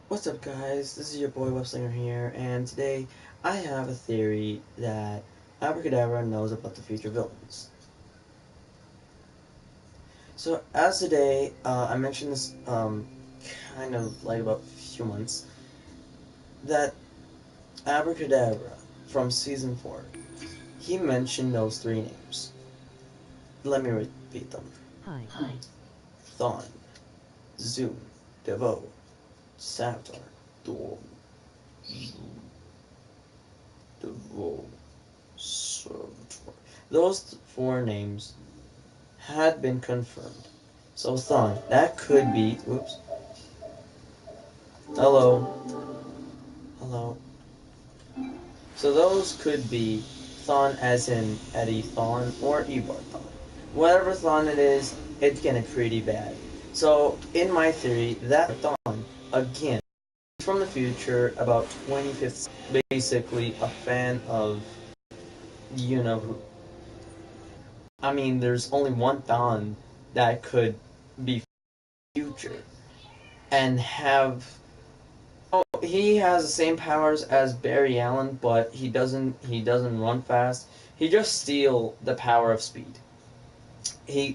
What's up, guys? This is your boy Webslinger here, and today I have a theory that Abra Kadabra knows about the future villains. So, as today, I mentioned this kind of like about a few months, that Abra Kadabra from season 4, he mentioned those three names. Let me repeat them: Hi. Thon, Zoom, Devo, Savitar, Dor, Devo, Savitar. Those four names had been confirmed. So Thon, that could be, oops, hello, hello. So those could be Thon as in Eddie Thon or Ebar Thon. Whatever Thon it is, it's getting pretty bad. So in my theory, that Thon, again, from the future, about 2015, basically a fan of you know who. I mean, there's only one Thon that could be future and have. Oh, he has the same powers as Barry Allen, but he doesn't run fast. He just steal the power of speed.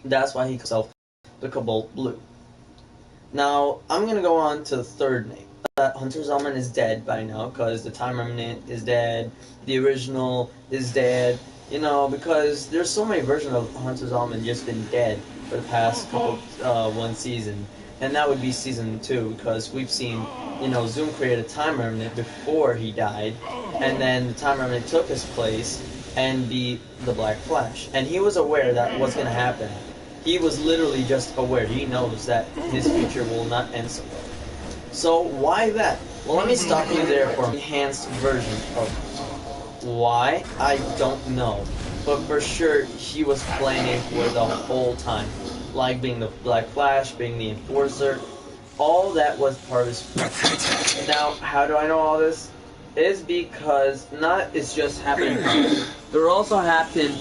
That's why he calls himself the Cobalt Blue. Now I'm gonna go on to the third name. Hunter Zellman is dead by now because the Time Remnant is dead. The original is dead. Because there's so many versions of Hunter Zellman just been dead for the past couple one season, and that would be season 2 because we've seen Zoom create a Time Remnant before he died, and then the Time Remnant took his place and be the Black Flash, and he was aware that what's gonna happen. He was literally just aware. He knows that his future will not end so well. So why that? Well, let me stop you there for an enhanced version of why. I don't know, but for sure he was planning for the whole time, like being the Black Flash, being the Enforcer. All that was part of his plan. Now, how do I know all this? Is because not it's just happening. There also happened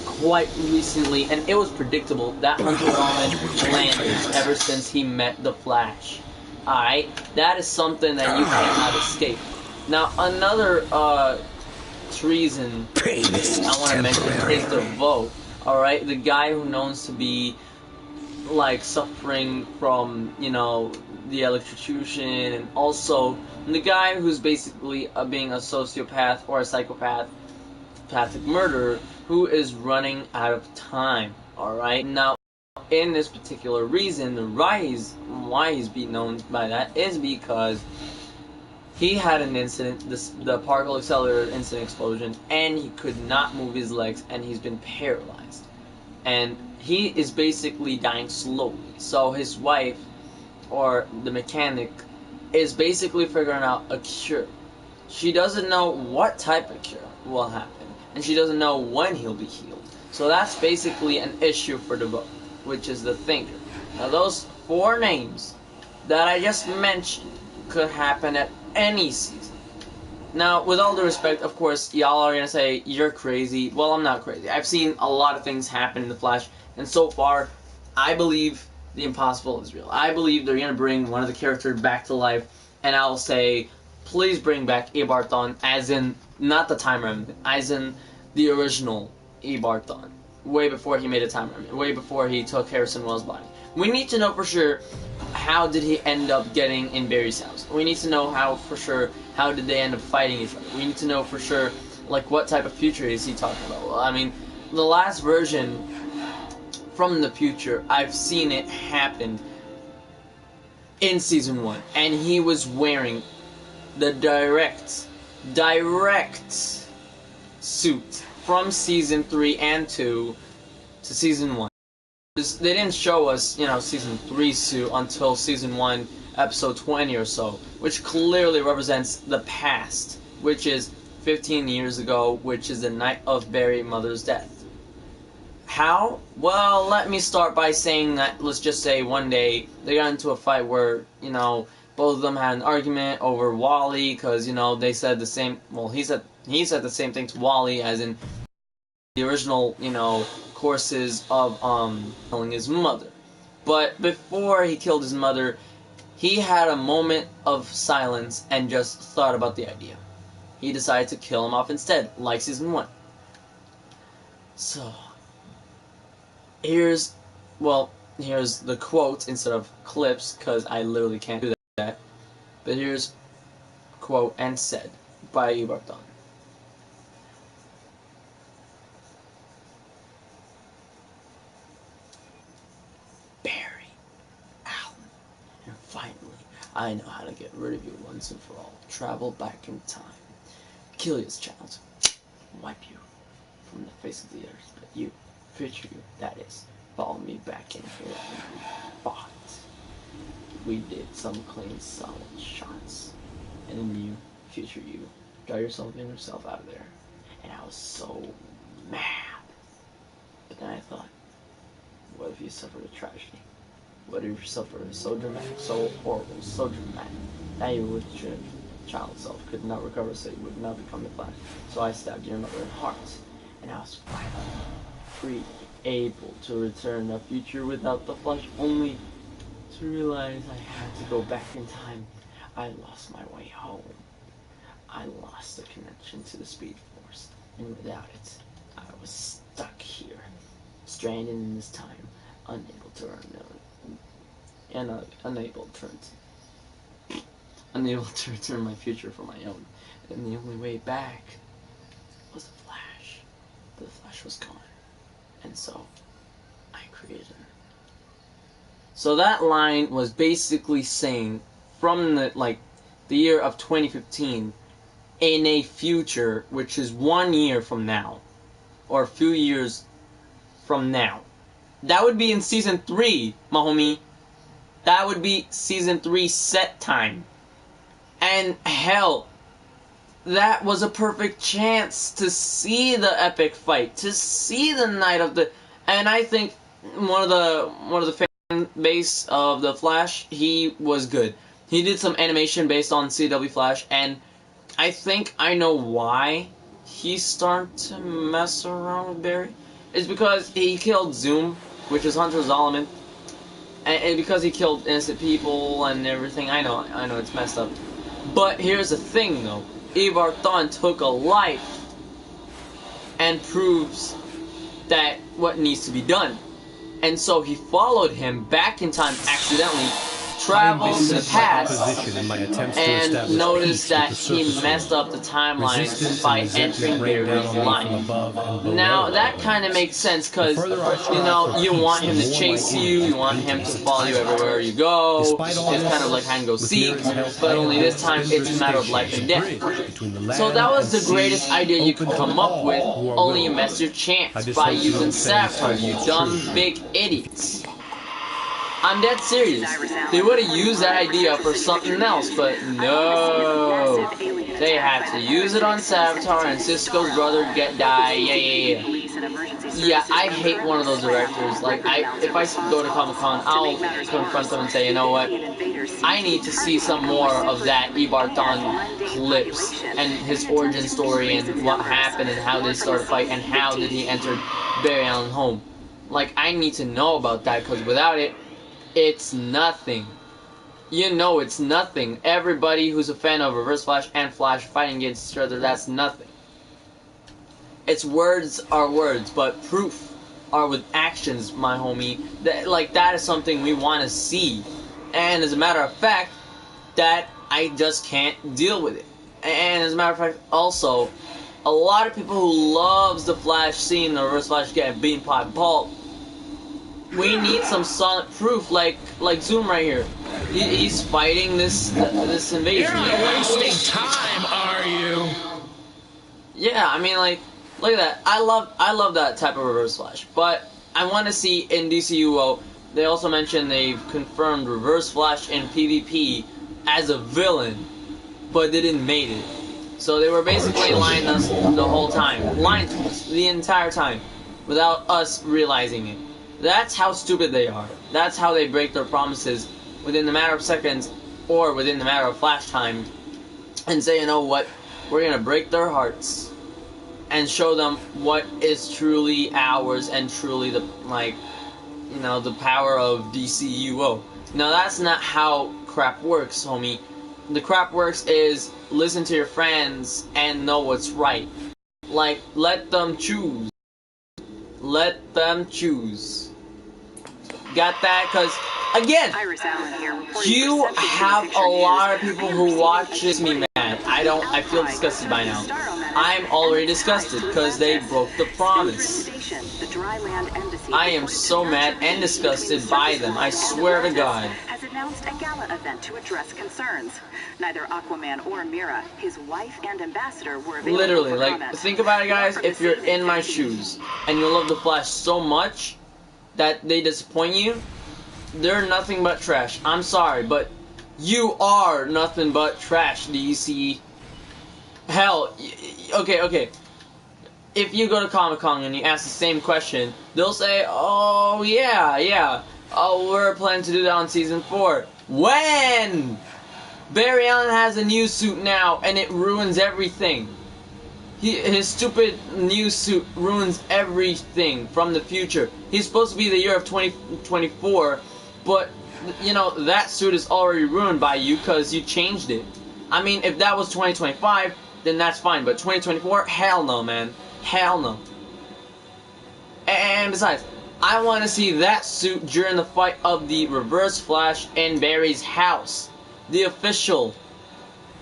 quite recently, and it was predictable that Hunter Zellman landed ever since he met the Flash. Alright? That is something that you cannot escape. Now, another reason I want to mention is the vote. Alright? The guy who knows to be like suffering from, the electrocution, and also the guy who's basically being a sociopath or a psychopathic murderer who is running out of time. Alright? Now, in this particular reason, why he's being known by that is because he had an incident, the particle accelerator incident explosion, and he could not move his legs, and he's been paralyzed. And he is basically dying slowly. So his wife, or the mechanic, is basically figuring out a cure. She doesn't know what type of cure will happen, and she doesn't know when he'll be healed. So that's basically an issue for the book, which is the Thinker. Now those four names that I just mentioned could happen at any season. Now, with all due respect, of course, y'all are gonna say, you're crazy. Well, I'm not crazy. I've seen a lot of things happen in The Flash, and so far, I believe the impossible is real. I believe they're gonna bring one of the characters back to life, and I'll say, please bring back Ebar Thawne, as in, not the Time Remnant, as in the original Ebar Thawne. Way before he made a Time Remnant, way before he took Harrison Wells' body. We need to know for sure how did he end up getting in Barry's house. We need to know how did they end up fighting each other. We need to know for sure, like, what type of future is he talking about. Well, I mean, the last version from the future, I've seen it happen in season 1, and he was wearing the direct suit from season 3 and 2 to season 1. They didn't show us, season 3 suit until season 1, episode 20 or so, which clearly represents the past, which is 15 years ago, which is the night of Barry's mother's death. How? Well, let me start by saying that, let's just say one day they got into a fight where, both of them had an argument over Wally, because, they said the same, well, he said the same thing to Wally, as in the original, courses of killing his mother. But before he killed his mother, he had a moment of silence and just thought about the idea. He decided to kill him off instead, like Season 1. So, here's the quote instead of clips, because I literally can't do that. But here's quote and said by Ibartan. Barry Allen. And finally, I know how to get rid of you once and for all. Travel back in time. Kill his child. Wipe you from the face of the earth. But you, future you, that is, follow me back in here and we fought. We did some clean, solid shots. And then you, future you, got yourself and yourself out of there. And I was so mad. But then I thought, what if you suffered a tragedy? What if you suffered so dramatic, so horrible, so dramatic, that your child self could not recover, so you would not become the Flash? So I stabbed your mother in the heart, and I was finally free, able to return the future without the Flash, only to realize I had to go back in time. I lost my way home. I lost the connection to the Speed Force, and without it, I was stuck here, stranded in this time, unable to return my future for my own. And the only way back was the Flash. But the Flash was gone, and so I created him. So that line was basically saying, from the year of 2015, in a future which is 1 year from now, or a few years from now. That would be in Season 3, my homie. That would be Season 3 set time. And hell, that was a perfect chance to see the epic fight, to see the night of the... And I think one of the fan base of the Flash, he was good. He did some animation based on CW Flash, and I think I know why he's starting to mess around with Barry. It's because he killed Zoom, which is Hunter Zolomon, and because he killed innocent people and everything. I know it's messed up. But here's the thing, though. Ibartan took a life and proves that what needs to be done. And so he followed him back in time accidentally, traveled to the past, and noticed that he messed up the timeline by entering Barry's line. Now, that kind of makes sense, because, you want him to chase you want him to follow you everywhere you go. It's kind of like hide and go seek, but only this time it's a matter of life and death. So that was the greatest idea you could come up with, only you messed your chance by using Savitar, you dumb big idiots. I'm dead serious. They would have used that idea for something else, but no. They had to use it on Savitar and Cisco's brother die. Yeah, I hate one of those directors. If I go to Comic-Con, I'll confront them and say, you know what? I need to see some more of that Ibartan clips and his origin story and what happened and how they started fighting and how did he enter Barry Allen's home. I need to know about that, because without it, it's nothing. It's nothing. Everybody who's a fan of Reverse Flash and Flash fighting against each other, that's nothing. It's words are words, but proof are with actions, my homie. That is something we want to see. And as a matter of fact, that I just can't deal with it. And as a matter of fact, also, a lot of people who loves the Flash seeing the Reverse Flash get bean pot pulp. We need some solid proof, like Zoom right here. He's fighting this invasion. You're not wasting time, are you? Yeah, I mean, look at that. I love that type of Reverse Flash. But I want to see in DCUO. They also mentioned they've confirmed Reverse Flash in PvP as a villain, but they didn't make it. So they were basically lying to us the whole time, lying to us the entire time, without us realizing it. That's how stupid they are. That's how they break their promises within the matter of seconds or within the matter of flash time and say, you know what, we're going to break their hearts and show them what is truly ours and truly the power of DCUO. Now, that's not how crap works, homie. The crap works is listen to your friends and know what's right. Like, let them choose. Let them choose. Got that? Because, again, you have a lot of people who watches me mad. I feel disgusted by now. I'm already disgusted because they broke the promise. I am so mad and disgusted by them. I swear to God. Has announced a gala event to address concerns. Neither Aquaman or Mira, his wife and ambassador, were available. Literally, like, think about it, guys. If you're in my shoes and you love the Flash so much that they disappoint you, they're nothing but trash. I'm sorry, but you are nothing but trash, DC. Hell, okay. If you go to Comic-Con and you ask the same question, they'll say, oh, yeah. Oh, we're planning to do that on Season 4. When? Barry Allen has a new suit now, and it ruins everything. His stupid new suit ruins everything from the future. He's supposed to be the year of 2024, but, you know, that suit is already ruined by you because you changed it. I mean, if that was 2025, then that's fine, but 2024? Hell no, man. Hell no. And besides, I want to see that suit during the fight of the Reverse Flash in Barry's house. The official.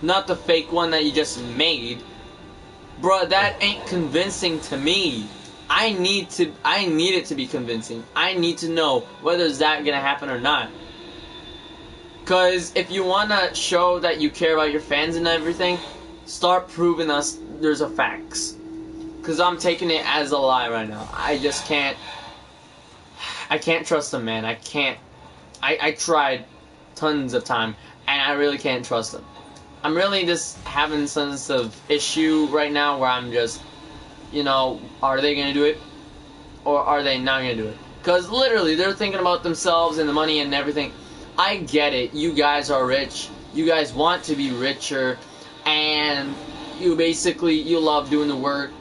Not the fake one that you just made. Bruh, that ain't convincing to me. I need it to be convincing. I need to know whether is that gonna happen or not. Cause if you wanna show that you care about your fans and everything, start proving us there's a facts. Cause I'm taking it as a lie right now. I just can't. I can't trust them, man. I can't. I tried tons of time, and I really can't trust them. I'm really just having some sense of issue right now where I'm just, you know, are they gonna do it? Or are they not gonna do it? Because literally, they're thinking about themselves and the money and everything. I get it. You guys are rich. You guys want to be richer. And you love doing the work.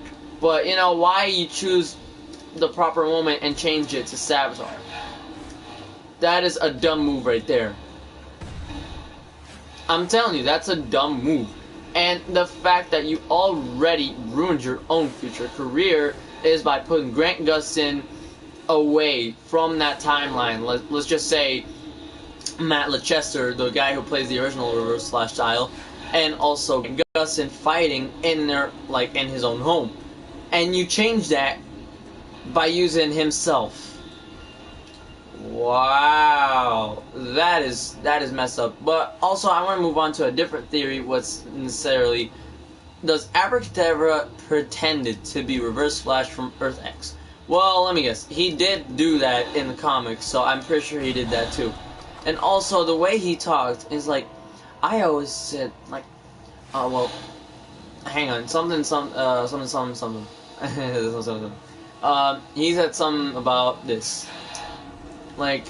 But, you know, why you choose the proper moment and change it to Savitar? That is a dumb move right there. I'm telling you, that's a dumb move. And the fact that you already ruined your own future career is by putting Grant Gustin away from that timeline. Let's just say Matt Leicester, the guy who plays the original Reverse Flash style, and also Gustin fighting in his own home. And you change that by using himself. Wow, that is messed up. But also, I want to move on to a different theory. What's necessarily does Abra Kadabra pretended to be Reverse Flash from Earth X? Well, let me guess. He did do that in the comics, so I'm pretty sure he did that too. And also, the way he talked is like, I always said like, oh well, hang on, something. He said something about this. Like,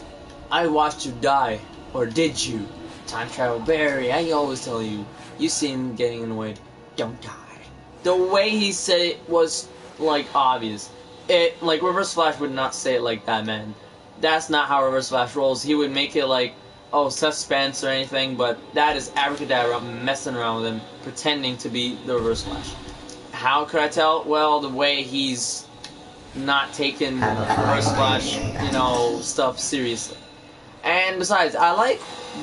I watched you die, or did you? Time travel Barry, I always tell you, you see him getting in the way, don't die. The way he said it was, like, obvious. Like, Reverse Flash would not say it like that, man. That's not how Reverse Flash rolls. He would make it like, oh, suspense or anything, but that is Abra Kadabra messing around with him, pretending to be the Reverse Flash. How could I tell? Well, the way he's not taking Reverse Flash, you know, stuff seriously. And besides, I like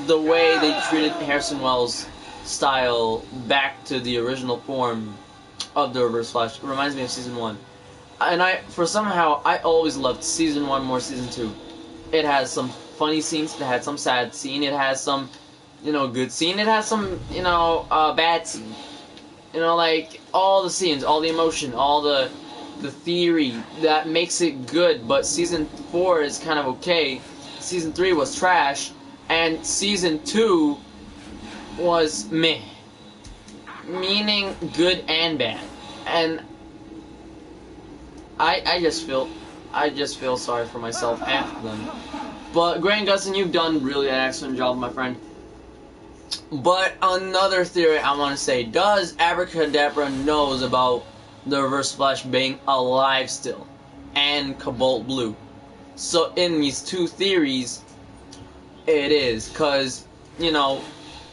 the way they treated Harrison Wells' style back to the original form of the Reverse Flash. It reminds me of Season 1. And I always loved Season 1 more Season 2. It has some funny scenes, it had some sad scene, it has some, you know, good scene, it has some, you know, bad scene. You know, like, all the scenes, all the emotion, all the theory that makes it good, but Season 4 is kind of okay. Season 3 was trash, and Season 2 was meh. Meaning good and bad. And I just feel sorry for myself after them. But Grant Gustin, you've done really an excellent job, my friend. But another theory I want to say, does Abra Kadabra knows about the Reverse Flash being alive still, and Cobalt Blue? So in these two theories, it is, because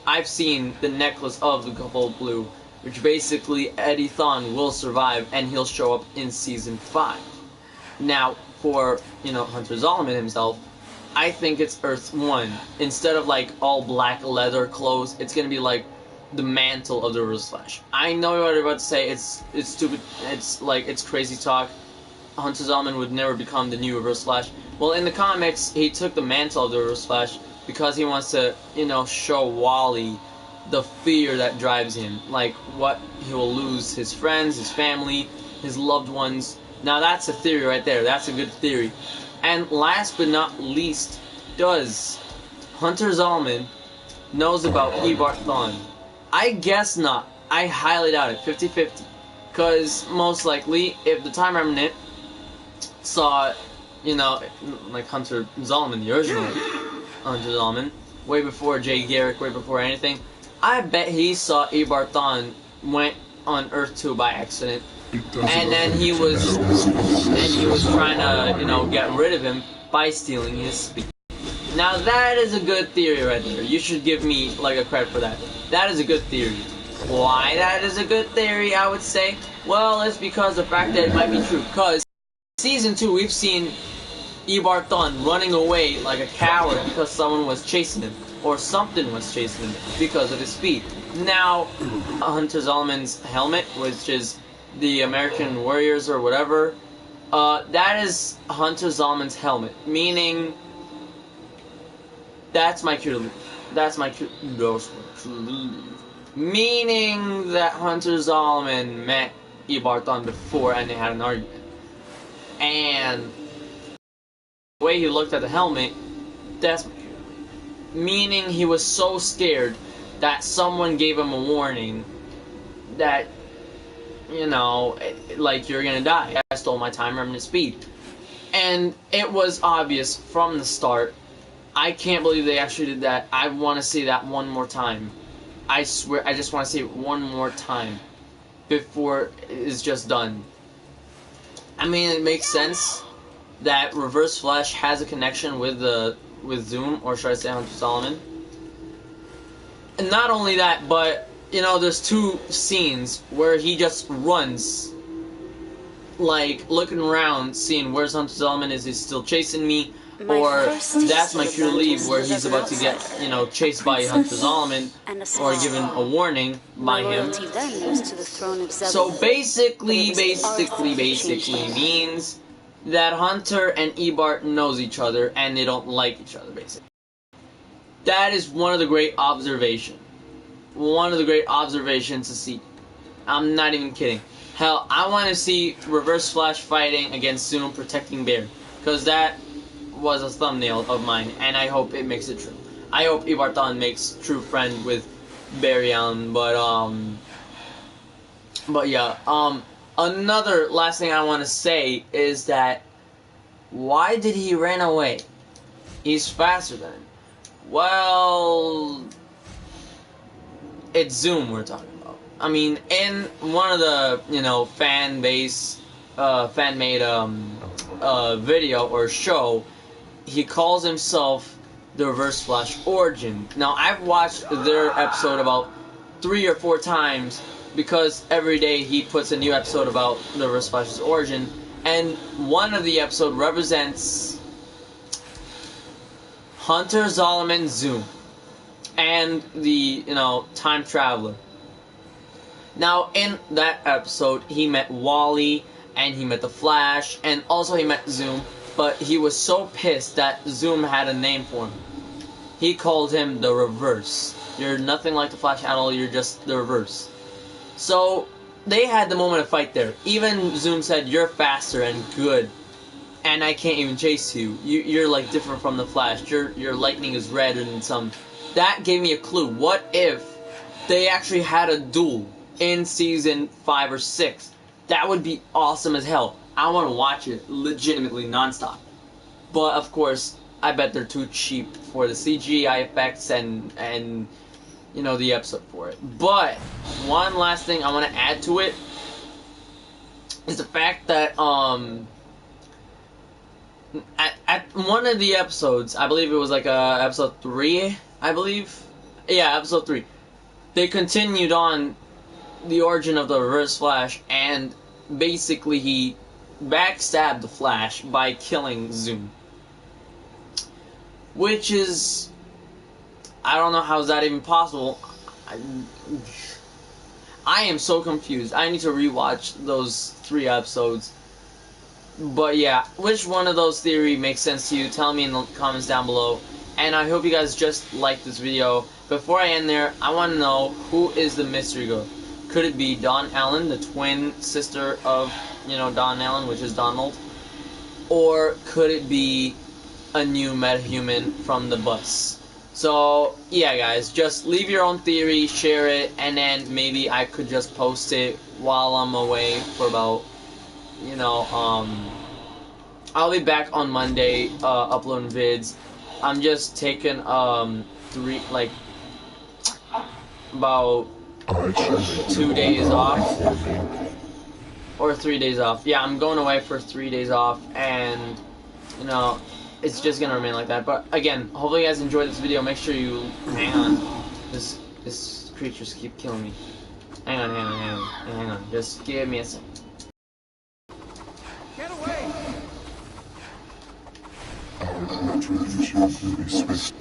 I've seen the necklace of the Cobalt Blue, which basically Eddie Thawne will survive and he'll show up in season 5. Now, for, Hunter Zolomon himself, I think it's Earth 1. Instead of like all black leather clothes, it's gonna be like the mantle of the Reverse Flash. I know what you're about to say, it's stupid, it's crazy talk. Hunter Zolomon would never become the new Reverse Flash. Well, in the comics, he took the mantle of the Reverse Flash because he wants to, show Wally the fear that drives him. Like, what he will lose his friends, his family, his loved ones. Now, that's a theory right there. That's a good theory. And last but not least, does Hunter Zolomon knows about Eobard Thawne? I guess not. I highly doubt it. 50-50. Because, most likely, if the Time Remnant saw, like Hunter Zolomon, the original Hunter Zolomon, way before Jay Garrick, way before anything, I bet he saw Eobard Thawne went on Earth 2 by accident, and then he was trying to, get rid of him by stealing his speed. Now that is a good theory right there. You should give me like a credit for that. That is a good theory. Why that is a good theory, I would say? Well, it's because the fact that it might be true. Because season 2, we've seen Eobard Thawne running away like a coward because someone was chasing him, or something was chasing him because of his speed. Now, Hunter Zolomon's helmet, which is the American Warriors or whatever, that is Hunter Zolomon's helmet, meaning that's my cue to leave. That's my cue to leave. Meaning that Hunter Zolomon met Eobard Thawne before and they had an argument. And the way he looked at the helmet, that's my cue to leave. Meaning he was so scared that someone gave him a warning that, like, you're gonna die. I stole my Time Remnant speed. And it was obvious from the start. I can't believe they actually did that. I want to see that one more time. I swear, I just want to see it one more time before it's just done. I mean, it makes sense that Reverse Flash has a connection with Zoom, or should I say Hunter Zolomon. And not only that, but, there's 2 scenes where he just runs, like, looking around, seeing where's Hunter Zolomon, is he still chasing me? Or that's my cue to leave, where he's about to get, chased by Hunter Zolomon, or given a warning by him. So basically means that Hunter and Eobard knows each other, and they don't like each other, basically. That is one of the great observations. One of the great observations to see. I'm not even kidding. Hell, I want to see Reverse Flash fighting against Zoom protecting Bear, because that was a thumbnail of mine, and I hope it makes it true. I hope Eobard Thawne makes true friend with Barry Allen, but yeah, another last thing I want to say is that why did he run away? He's faster than him. Well, it's Zoom we're talking about. I mean, in one of the, fan-made video or show, he calls himself the Reverse Flash Origin. Now, I've watched their episode about 3 or 4 times because every day he puts a new episode about the Reverse Flash's origin, and one of the episodes represents Hunter Zolomon Zoom and the, time traveler. Now, in that episode, he met Wally, and he met the Flash, and also he met Zoom, but he was so pissed that Zoom had a name for him. He called him the Reverse. You're nothing like the Flash at all, you're just the Reverse. So, they had the moment of fight there. Even Zoom said, you're faster and good, and I can't even chase you. You're like different from the Flash. Your lightning is red and some... That gave me a clue. What if they actually had a duel in season 5 or 6? That would be awesome as hell. I want to watch it legitimately nonstop. But of course, I bet they're too cheap for the CGI effects and the episode for it. But one last thing I want to add to it is the fact that at one of the episodes, I believe it was like episode 3, I believe, Yeah, episode 3. They continued on the origin of the Reverse Flash, and basically he backstabbed the Flash by killing Zoom. Which is... I don't know how is that even possible. I am so confused. I need to rewatch those 3 episodes. But yeah, which one of those theory makes sense to you? Tell me in the comments down below. And I hope you guys just like this video. Before I end there, I want to know, who is the mystery girl? Could it be Dawn Allen, the twin sister of, Dawn Allen, which is Donald? Or could it be a new metahuman from the bus? So, yeah guys, just leave your own theory, share it, and then maybe I could just post it while I'm away for about, I'll be back on Monday, uploading vids. I'm just taking, about 2 days off. Or 3 days off. Yeah, I'm going away for 3 days off, and, it's just gonna remain like that. But again, hopefully you guys enjoyed this video. Make sure you hang on. This creatures keep killing me. Hang on. Just give me a second. Get away! Our introducer will be swift.